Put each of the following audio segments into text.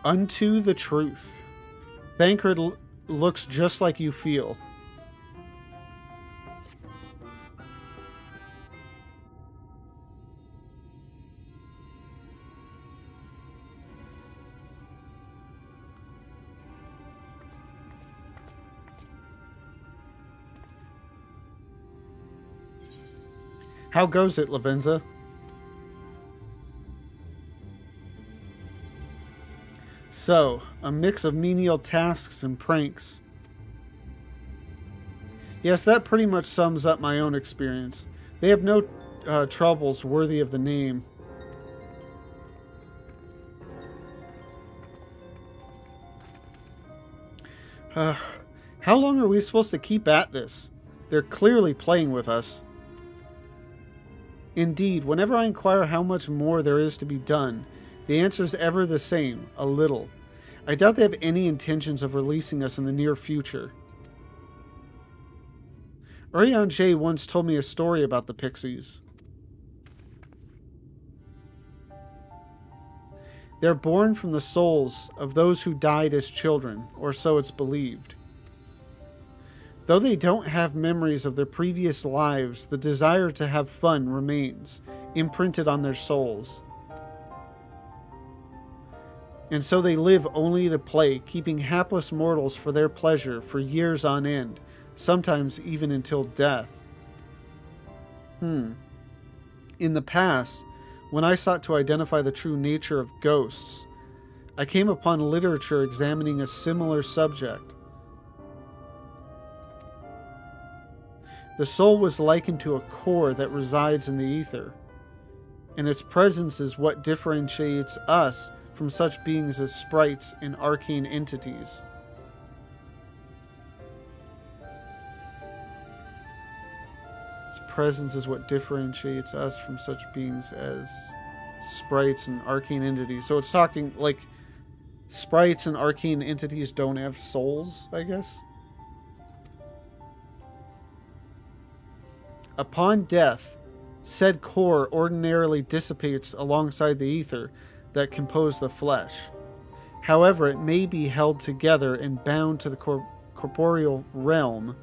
Unto the truth. Thancred looks just like you feel. How goes it, Lavenza? So, a mix of menial tasks and pranks. Yes, that pretty much sums up my own experience. They have no troubles worthy of the name. How long are we supposed to keep at this? They're clearly playing with us. Indeed, whenever I inquire how much more there is to be done, the answer is ever the same, a little. I doubt they have any intentions of releasing us in the near future. Urianger once told me a story about the Pixies. They're born from the souls of those who died as children, or so it's believed. Though they don't have memories of their previous lives, the desire to have fun remains, imprinted on their souls. And so they live only to play, keeping hapless mortals for their pleasure for years on end, sometimes even until death. In the past, when I sought to identify the true nature of ghosts, I came upon literature examining a similar subject. The soul was likened to a core that resides in the ether, and its presence is what differentiates us from such beings as sprites and arcane entities. Its presence is what differentiates us from such beings as sprites and arcane entities. So it's talking like sprites and arcane entities don't have souls, I guess. Upon death, said core ordinarily dissipates alongside the ether that compose the flesh. However, it may be held together and bound to the corporeal realm,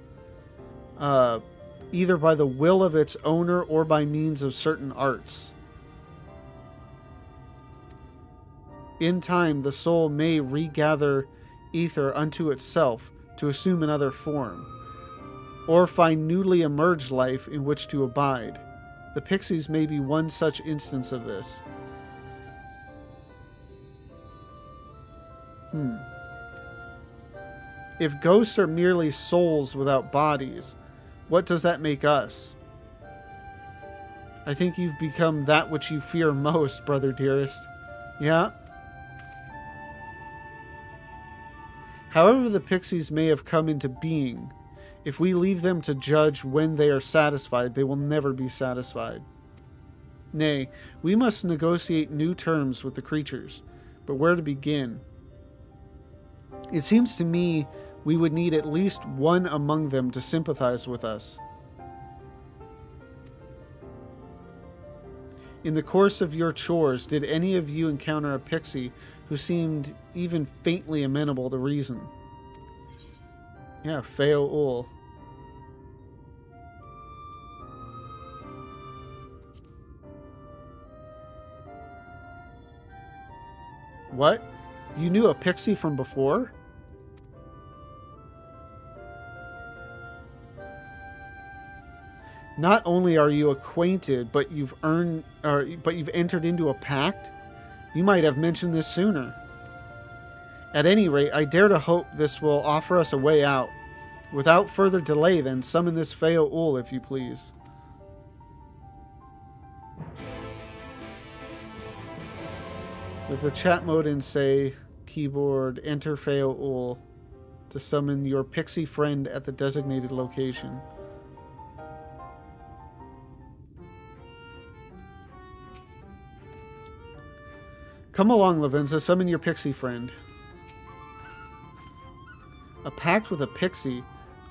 either by the will of its owner or by means of certain arts. In time, the soul may regather ether unto itself to assume another form, or find newly emerged life in which to abide. The Pixies may be one such instance of this. If ghosts are merely souls without bodies, what does that make us? I think you've become that which you fear most, brother dearest. Yeah? However the Pixies may have come into being, if we leave them to judge when they are satisfied, they will never be satisfied. Nay, we must negotiate new terms with the creatures, but where to begin? It seems to me we would need at least one among them to sympathize with us. In the course of your chores, did any of you encounter a pixie who seemed even faintly amenable to reason? Yeah, Feo Ul. What? You knew a pixie from before? Not only are you acquainted, but you've entered into a pact? You might have mentioned this sooner. At any rate, I dare to hope this will offer us a way out. Without further delay, then, summon this Feo Ul, if you please. With the chat mode in, say, keyboard, enter Feo Ul to summon your pixie friend at the designated location. Come along, Lavenza, summon your pixie friend. A pact with a pixie?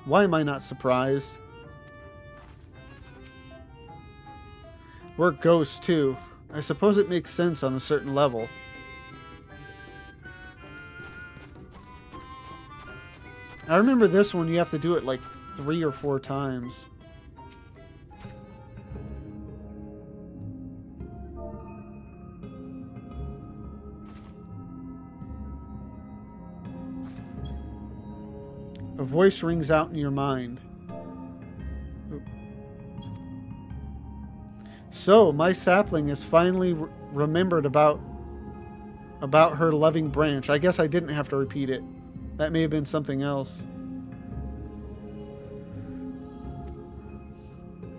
Why am I not surprised? We're ghosts, too. I suppose it makes sense on a certain level. I remember this one, you have to do it like 3 or 4 times. A voice rings out in your mind. So, my sapling has finally remembered about her loving branch. I guess I didn't have to repeat it. That may have been something else.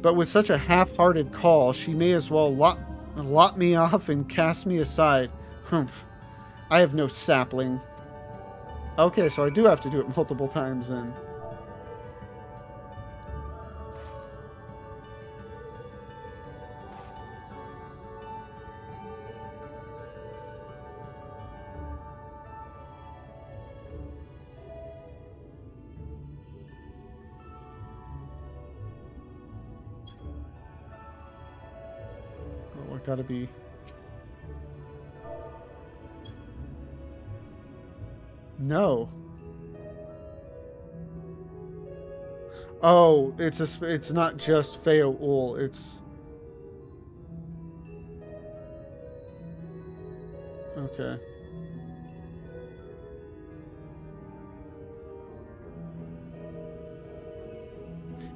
But with such a half-hearted call, she may as well lot me off and cast me aside. Humph. I have no sapling. Okay, so I do have to do it multiple times then. Oh, I gotta be... No. Oh, it's not just Feo Ul, it's... Okay.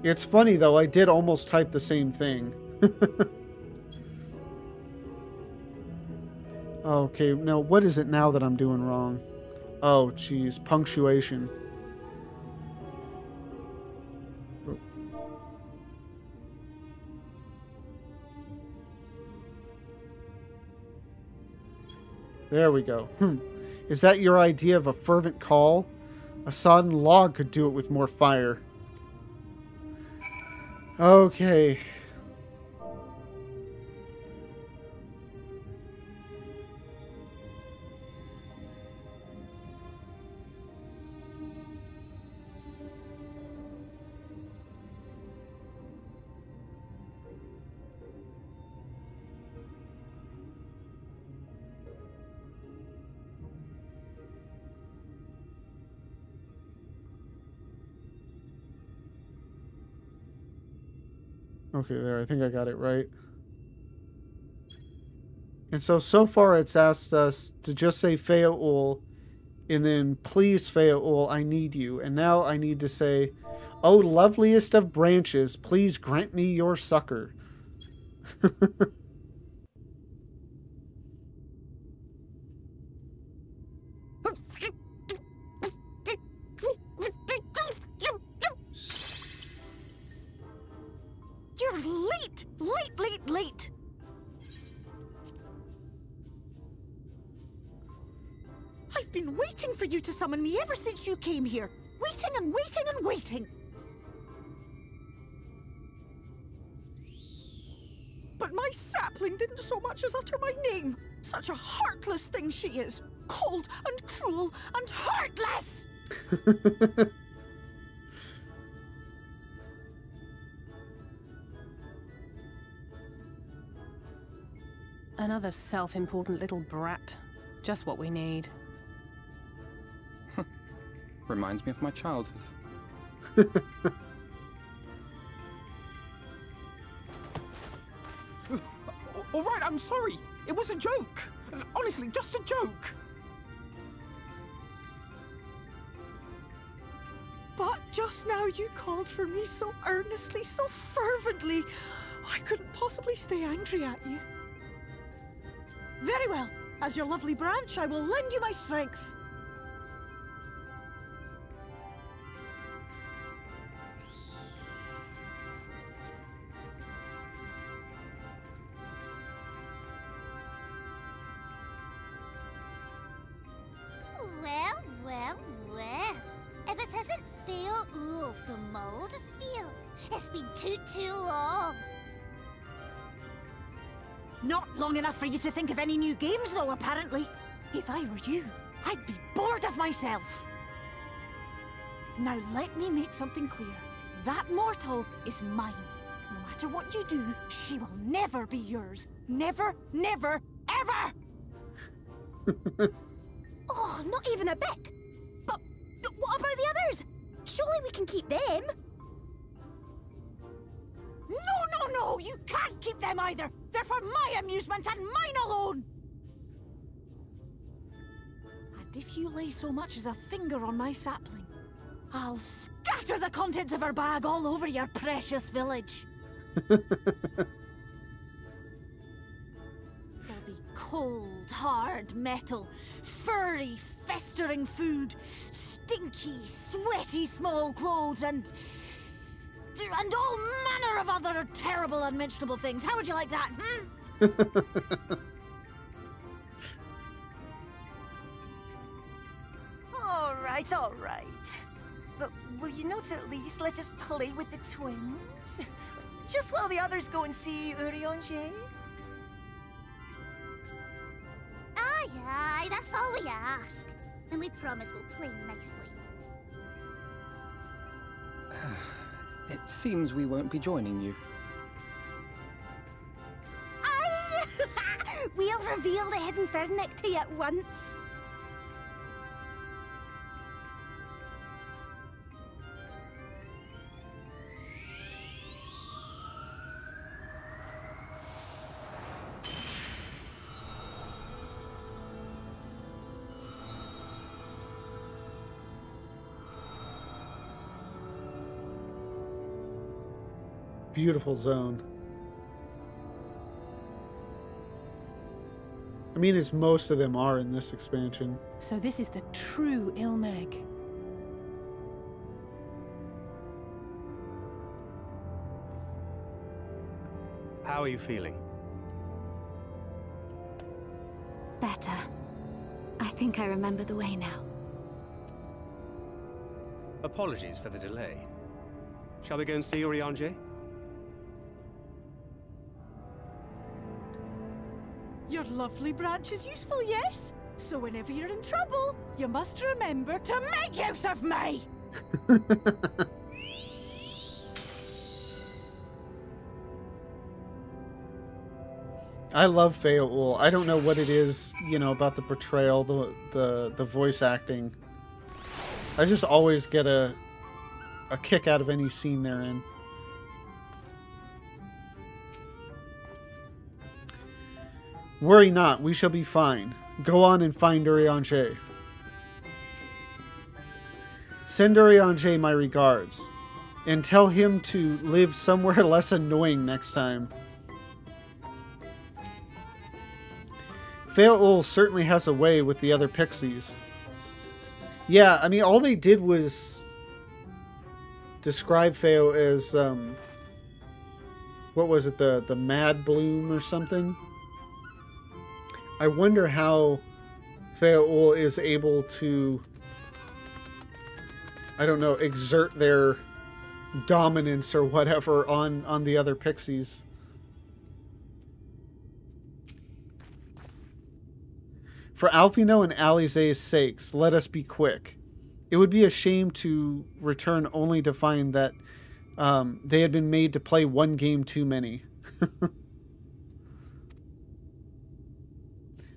It's funny though, I did almost type the same thing. Okay, now what is it now that I'm doing wrong? Oh, geez. Punctuation. Oh. There we go. Is that your idea of a fervent call? A sodden log could do it with more fire. Okay. Okay, there. I think I got it right. And so far it's asked us to just say Feo Ul, and then please Feo Ul, I need you. And now I need to say, oh loveliest of branches, please grant me your succor. You're late! Late! I've been waiting for you to summon me ever since you came here. Waiting and waiting and waiting. But my sapling didn't so much as utter my name. Such a heartless thing she is. Cold and cruel and heartless! Another self-important little brat. Just what we need. Reminds me of my childhood. All right, I'm sorry. It was a joke. Honestly, just a joke. But just now you called for me so earnestly, so fervently. I couldn't possibly stay angry at you. Very well. As your lovely branch, I will lend you my strength. Well. If it isn't Feo Ul, the mold feel. It's been too long. Not long enough for you to think of any new games, though, apparently. If I were you, I'd be bored of myself. Now let me make something clear. That mortal is mine. No matter what you do, she will never be yours. Never, never, ever! Oh, not even a bit. But what about the others? Surely we can keep them. No, you can't keep them either. They're for my amusement and mine alone. And if you lay so much as a finger on my sapling, I'll scatter the contents of her bag all over your precious village. There'll be cold, hard metal, furry, festering food, stinky, sweaty small clothes, and all manner of other terrible, unmentionable things. How would you like that, All right. But will you not at least let us play with the twins? Just while the others go and see Urianger? Aye, that's all we ask. And we promise we'll play nicely. It seems we won't be joining you. Aye! We'll reveal the hidden Fernic to you at once. Beautiful zone. I mean, as most of them are in this expansion. So this is the true Ilmeg. How are you feeling? Better. I think I remember the way now. Apologies for the delay. Shall we go and see Urianger? Your lovely branch is useful, yes? So whenever you're in trouble, you must remember to make use of me! I love Feaul. I don't know what it is, you know, about the portrayal, the voice acting. I just always get a kick out of any scene they're in. Worry not, we shall be fine. Go on and find Urianger. Send Urianger my regards, and tell him to live somewhere less annoying next time. Feaul certainly has a way with the other pixies. Yeah, I mean, all they did was describe Feaul as, what was it, the Mad Bloom or something? I wonder how Feaul is able to, I don't know, exert their dominance or whatever on the other pixies. For Alpino and Alize's sakes, let us be quick. It would be a shame to return only to find that they had been made to play one game too many.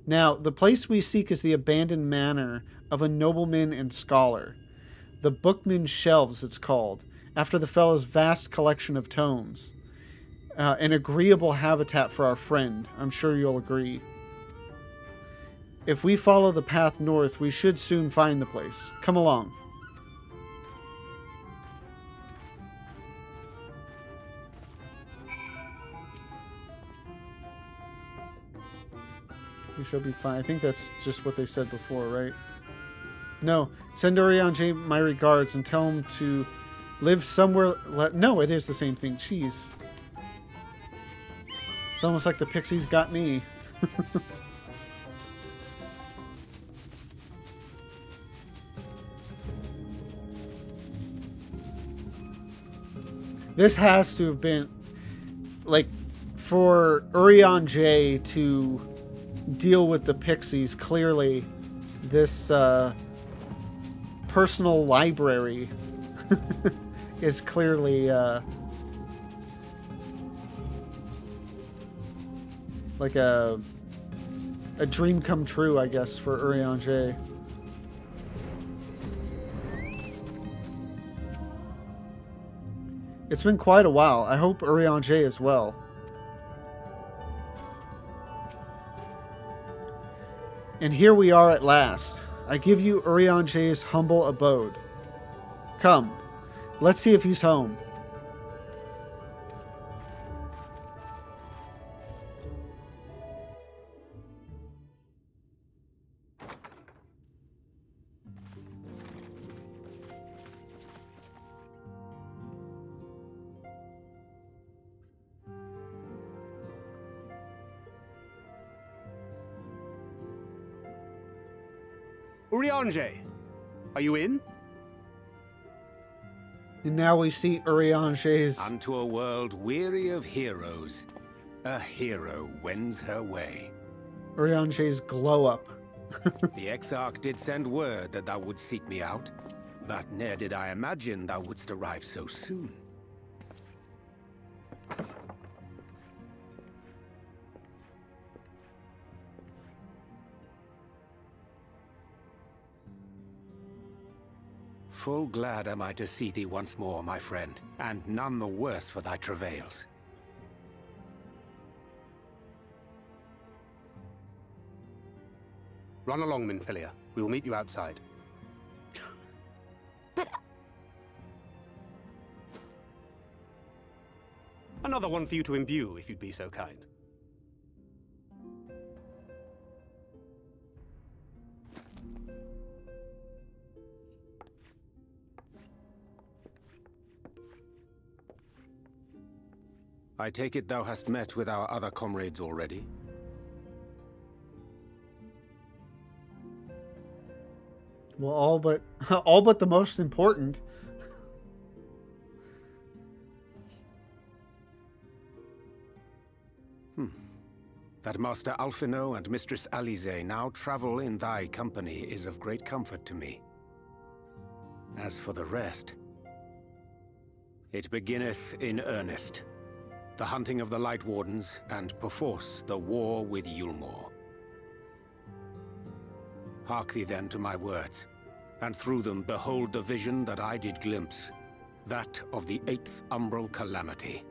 Now, the place we seek is the abandoned manor of a nobleman and scholar. The Bookman's Shelves, it's called, after the fellow's vast collection of tomes. An agreeable habitat for our friend, I'm sure you'll agree. If we follow the path north, we should soon find the place. Come along. We shall be fine. I think that's just what they said before, right? No. Send Urianger my regards and tell him to live somewhere... No, it is the same thing. Jeez. It's almost like the pixies got me. This has to have been... Like, for Urianger to deal with the pixies, clearly this personal library is clearly like a dream come true, I guess, for Urianger. It's been quite a while. I hope Urianger is well. And here we are at last. I give you Urianger's humble abode. Come, let's see if he's home. Urianger, are you in? And now we see Urianger's... Unto a world weary of heroes, a hero wends her way. Urianger's glow up. The Exarch did send word that thou wouldst seek me out, but ne'er did I imagine thou wouldst arrive so soon. Full glad am I to see thee once more, my friend, and none the worse for thy travails. Run along, Minfilia. We will meet you outside. But... Another one for you to imbue, if you'd be so kind. I take it thou hast met with our other comrades already? Well, all but the most important. That Master Alphino and Mistress Alize now travel in thy company is of great comfort to me. As for the rest, it beginneth in earnest. The hunting of the Light Wardens, and perforce the war with Yulmore. Hark thee then to my words, and through them behold the vision that I did glimpse, that of the 8th Umbral Calamity.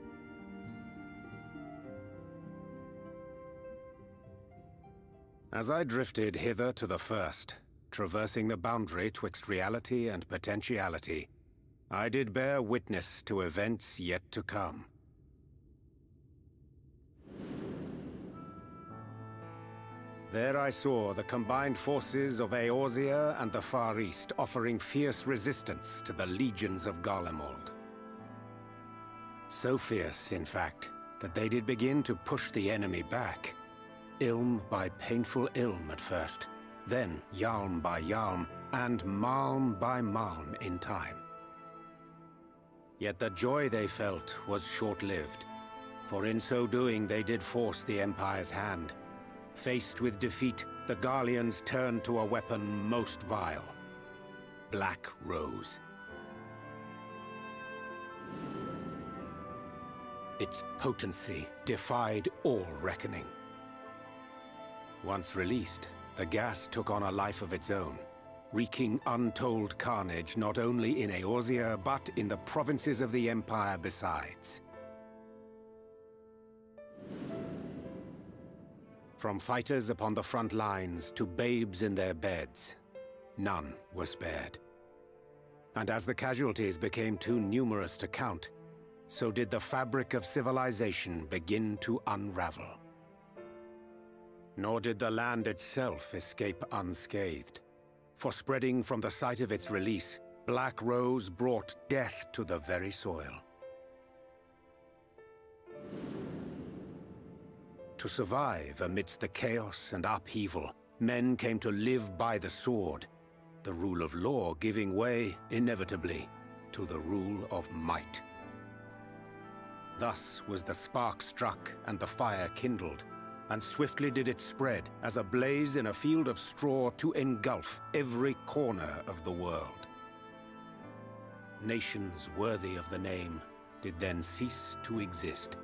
As I drifted hither to the first, traversing the boundary twixt reality and potentiality, I did bear witness to events yet to come. There I saw the combined forces of Eorzea and the Far East offering fierce resistance to the legions of Garlemald. So fierce, in fact, that they did begin to push the enemy back. Ilm by painful ilm at first, then Yalm by Yalm, and Malm by Malm in time. Yet the joy they felt was short-lived, for in so doing they did force the Empire's hand. Faced with defeat, the Garleans turned to a weapon most vile. Black Rose. Its potency defied all reckoning. Once released, the gas took on a life of its own, wreaking untold carnage not only in Eorzea, but in the provinces of the Empire besides. From fighters upon the front lines to babes in their beds, none were spared. And as the casualties became too numerous to count, so did the fabric of civilization begin to unravel. Nor did the land itself escape unscathed, for spreading from the site of its release, Black Rose brought death to the very soil. To survive amidst the chaos and upheaval, men came to live by the sword, the rule of law giving way, inevitably, to the rule of might. Thus was the spark struck and the fire kindled, and swiftly did it spread as a blaze in a field of straw to engulf every corner of the world. Nations worthy of the name did then cease to exist.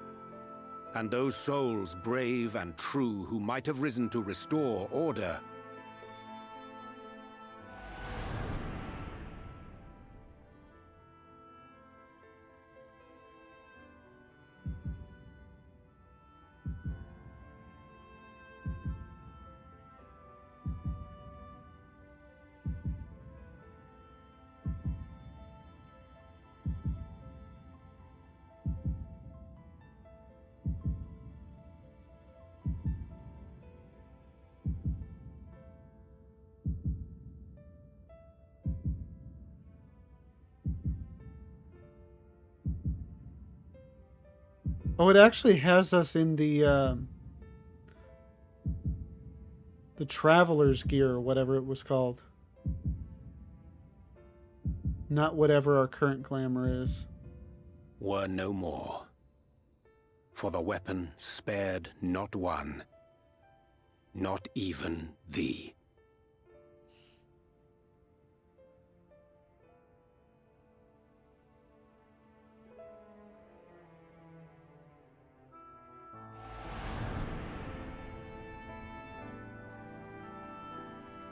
And those souls brave and true who might have risen to restore order Oh, it actually has us in the traveler's gear, or whatever it was called. Not whatever our current glamour is. Were no more. For the weapon spared not one. Not even thee.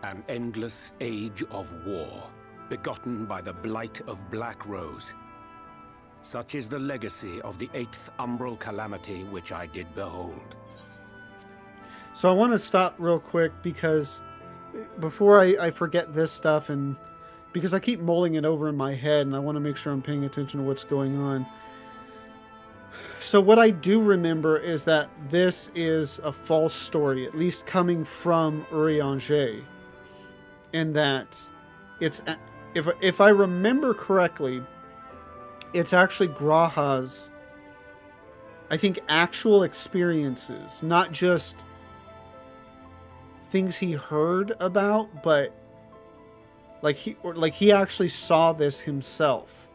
An endless age of war, begotten by the blight of Black Rose. Such is the legacy of the 8th umbral calamity which I did behold. So I want to stop real quick because before I forget this stuff, and because I keep mulling it over in my head and I want to make sure I'm paying attention to what's going on. So what I do remember is that this is a false story, at least coming from Urianger. And that it's, if I remember correctly, it's actually Graha's, I think, actual experiences, not just things he heard about, but like he actually saw this himself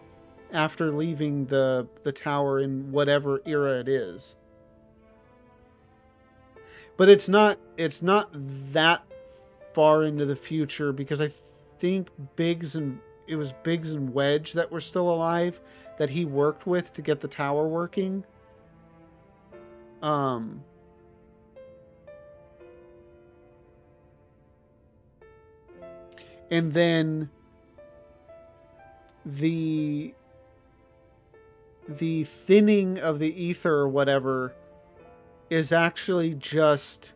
after leaving the tower in whatever era it is. But it's not that far into the future, because I think it was Biggs and Wedge that were still alive that he worked with to get the tower working. And then the thinning of the ether or whatever is actually just,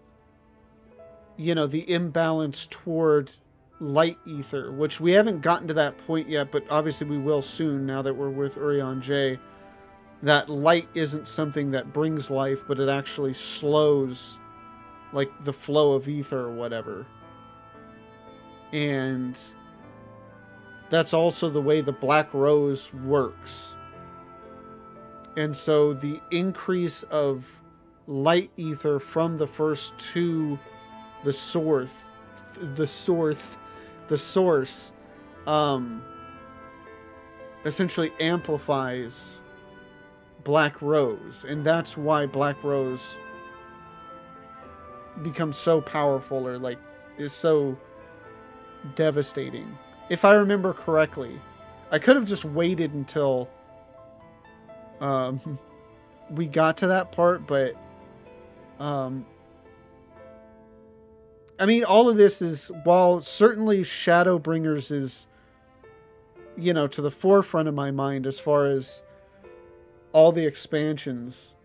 you know, the imbalance toward light ether, which we haven't gotten to that point yet, but obviously we will soon now that we're with Urianger. That light isn't something that brings life, but it actually slows, like, the flow of ether or whatever. And that's also the way the Black Rose works. And so the increase of light ether from the first to the source, essentially amplifies Black Rose, and that's why Black Rose becomes so powerful, or like is so devastating. If I remember correctly, I could have just waited until we got to that part, but I mean, all of this is, while certainly Shadowbringers is, you know, to the forefront of my mind as far as all the expansions,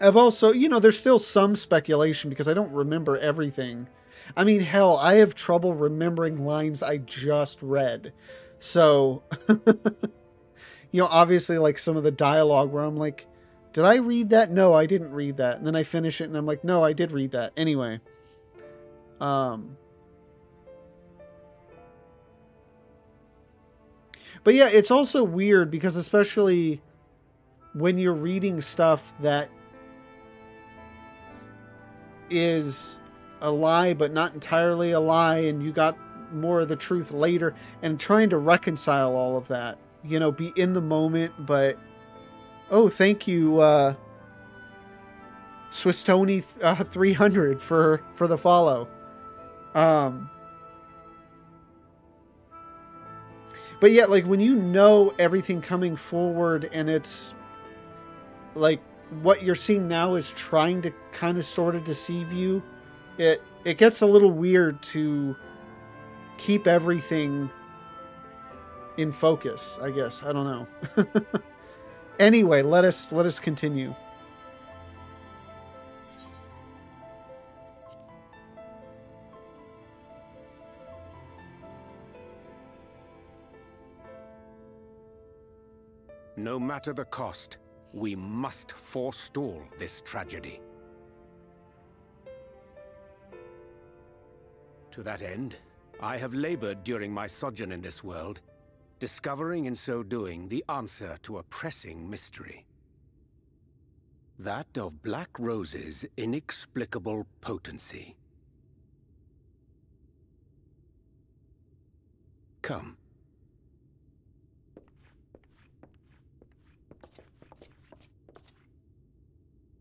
I've also, you know, there's still some speculation because I don't remember everything. I mean, hell, I have trouble remembering lines I just read. So, you know, obviously, like, some of the dialogue where I'm like, did I read that? No, I didn't read that. And then I finish it and I'm like, no, I did read that. Anyway. But yeah, it's also weird because especially when you're reading stuff that is a lie but not entirely a lie, and you got more of the truth later, and trying to reconcile all of that, you know, be in the moment, but oh, thank you, Swiss Tony 300 for the follow. But yeah, like, when you know everything coming forward and it's like what you're seeing now is trying to kind of sort of deceive you, it gets a little weird to keep everything in focus, I guess. I don't know. Anyway, let us continue. No matter the cost, we must forestall this tragedy. To that end, I have labored during my sojourn in this world, discovering in so doing the answer to a pressing mystery. That of Black Rose's inexplicable potency. Come.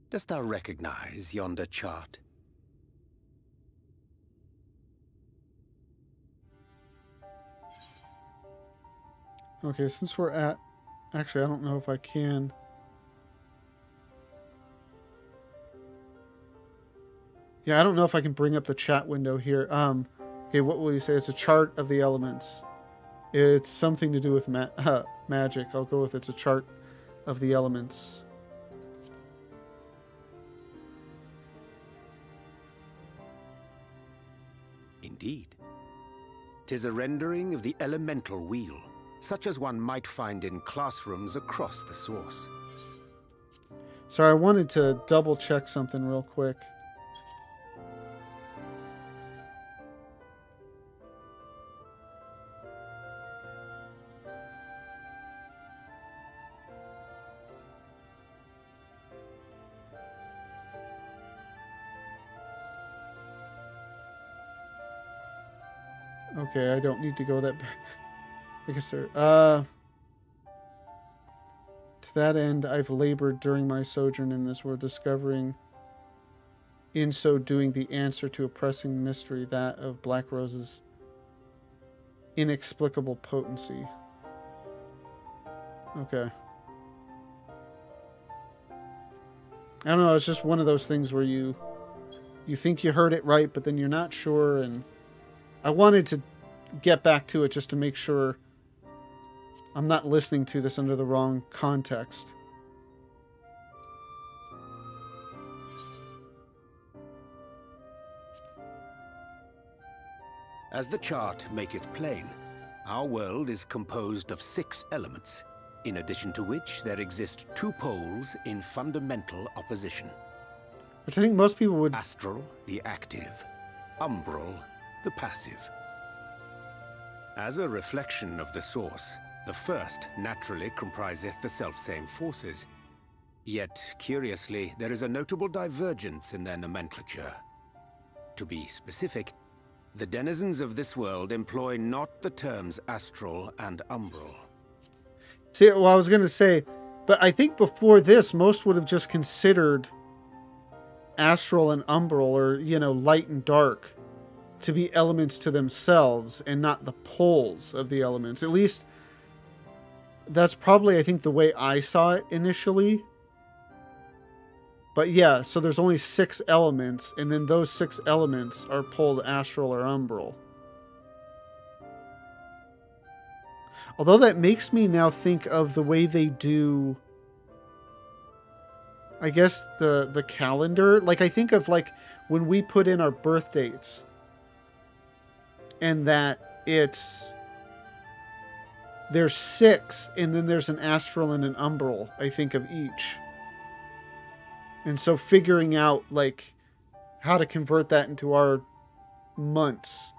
Dost thou recognize yonder chart? Okay, since we're at... Actually, I don't know if I can. Yeah, I don't know if I can bring up the chat window here. Okay, what will you say? It's a chart of the elements. It's something to do with magic. I'll go with it's a chart of the elements. Indeed. 'Tis a rendering of the elemental wheel, such as one might find in classrooms across the source. Sorry, I wanted to double check something real quick. Okay, I don't need to go that back. I guess there. To that end, I've labored during my sojourn in this world, discovering in so doing the answer to a pressing mystery, that of Black Rose's inexplicable potency. Okay. I don't know, it's just one of those things where you think you heard it right, but then you're not sure, and I wanted to get back to it just to make sure I'm not listening to this under the wrong context. As the chart maketh plain, our world is composed of 6 elements, in addition to which there exist 2 poles in fundamental opposition. Which I think most people would... Astral, the active. Umbral, the passive. As a reflection of the source, the first naturally compriseth the selfsame forces. Yet, curiously, there is a notable divergence in their nomenclature. To be specific, the denizens of this world employ not the terms astral and umbral. See, well, I was going to say, but I think before this, most would have just considered astral and umbral, or, you know, light and dark, to be elements to themselves and not the poles of the elements. At least, that's probably, I think, the way I saw it initially. But yeah, so there's only 6 elements, and then those 6 elements are poled astral or umbral. Although that makes me now think of the way they do, I guess, the calendar. Like, I think of, like, when we put in our birth dates, and that there's 6, and then there's an astral and an umbral, I think, of each. And so figuring out, like, how to convert that into our months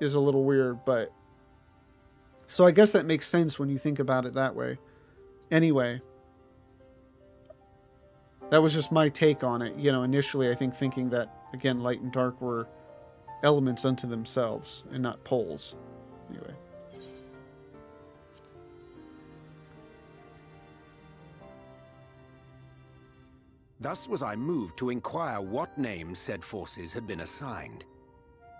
is a little weird, but... So I guess that makes sense when you think about it that way. Anyway, that was just my take on it. You know, initially I think thinking that, again, light and dark were elements unto themselves and not poles. Anyway. Thus was I moved to inquire what names said forces had been assigned.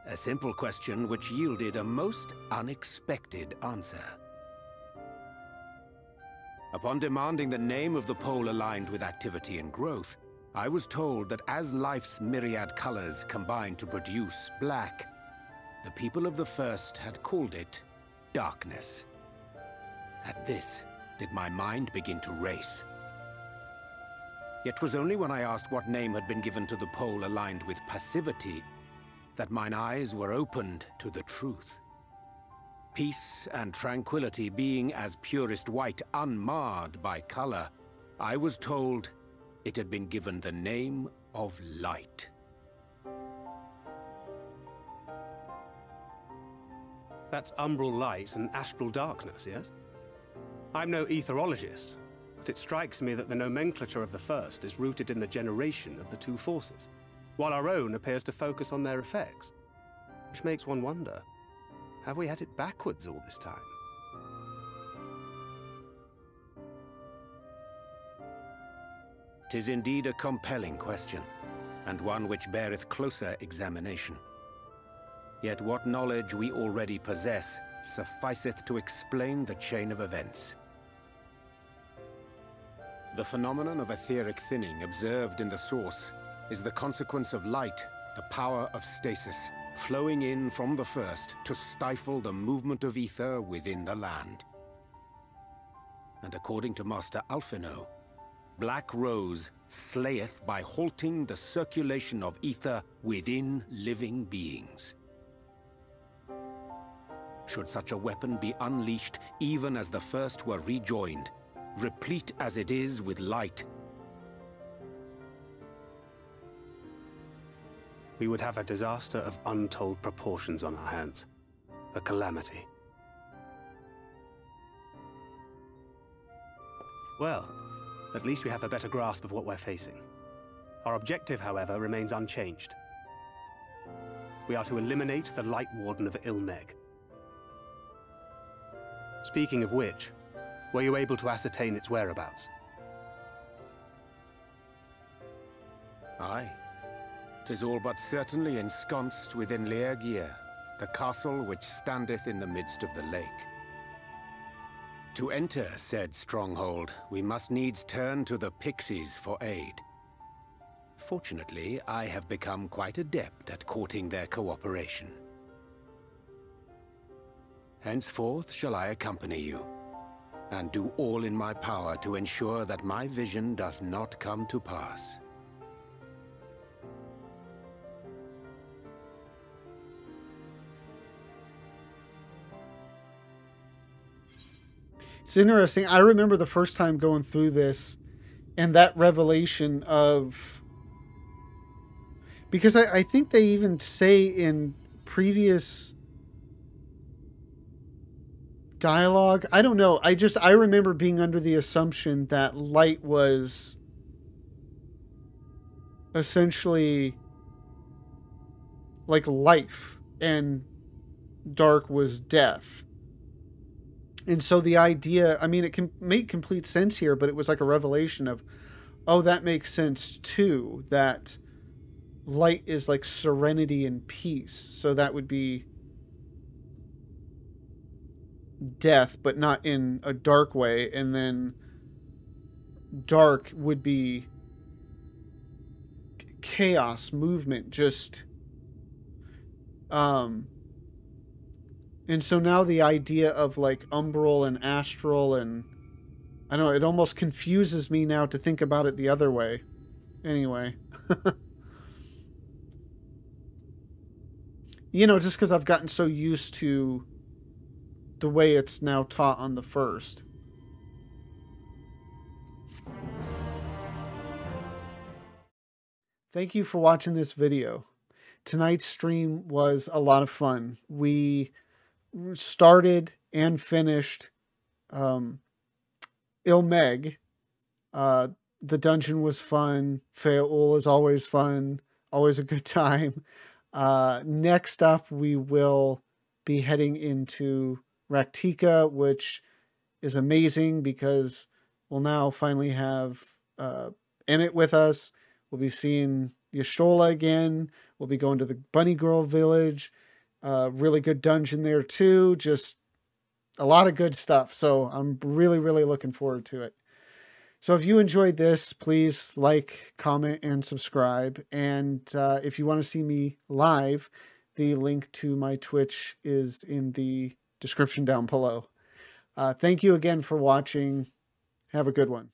A simple question which yielded a most unexpected answer. Upon demanding the name of the pole aligned with activity and growth, I was told that as life's myriad colors combined to produce black, the people of the first had called it darkness. At this, did my mind begin to race. Yet 'twas only when I asked what name had been given to the pole aligned with passivity that mine eyes were opened to the truth. Peace and tranquility being as purest white, unmarred by color, I was told it had been given the name of light. That's umbral light and astral darkness, yes? I'm no etherologist, but it strikes me that the nomenclature of the first is rooted in the generation of the two forces, while our own appears to focus on their effects. Which makes one wonder, have we had it backwards all this time? "'Tis indeed a compelling question, and one which beareth closer examination. Yet what knowledge we already possess sufficeth to explain the chain of events. The phenomenon of etheric thinning observed in the source is the consequence of light, the power of stasis, flowing in from the first to stifle the movement of ether within the land. And according to Master Alphino, Black Rose slayeth by halting the circulation of ether within living beings. Should such a weapon be unleashed even as the first were rejoined, replete as it is with light, we would have a disaster of untold proportions on our hands. A calamity. Well, at least we have a better grasp of what we're facing. Our objective, however, remains unchanged. We are to eliminate the Light Warden of Ilmeg. Speaking of which, were you able to ascertain its whereabouts? Aye. 'Tis all but certainly ensconced within Leargear, the castle which standeth in the midst of the lake. To enter said stronghold, we must needs turn to the Pixies for aid. Fortunately, I have become quite adept at courting their cooperation. Henceforth shall I accompany you, and do all in my power to ensure that my vision doth not come to pass. It's interesting. I remember the first time going through this and that revelation of... Because I think they even say in previous dialogue, I don't know. I remember being under the assumption that light was essentially like life and dark was death. And so the idea, I mean, it can make complete sense here, but it was like a revelation of, oh, that makes sense too, that light is like serenity and peace. So that would be death, but not in a dark way. And then dark would be chaos, movement, just... And so now the idea of like umbral and astral, and I don't know, it almost confuses me now to think about it the other way. Anyway. You know, just because I've gotten so used to the way it's now taught on the first. Thank you for watching this video. Tonight's stream was a lot of fun. We started and finished Ilmeg. The dungeon was fun. Fe'ul is always fun. Always a good time. Next up, we will be heading into Raktika, which is amazing because we'll now finally have Emmett with us. We'll be seeing Y'shtola again. We'll be going to the Bunny Girl village. Really good dungeon there too. Just a lot of good stuff. So I'm really, really looking forward to it. So if you enjoyed this, please like, comment, and subscribe. And if you want to see me live, the link to my Twitch is in the description down below. Thank you again for watching. Have a good one.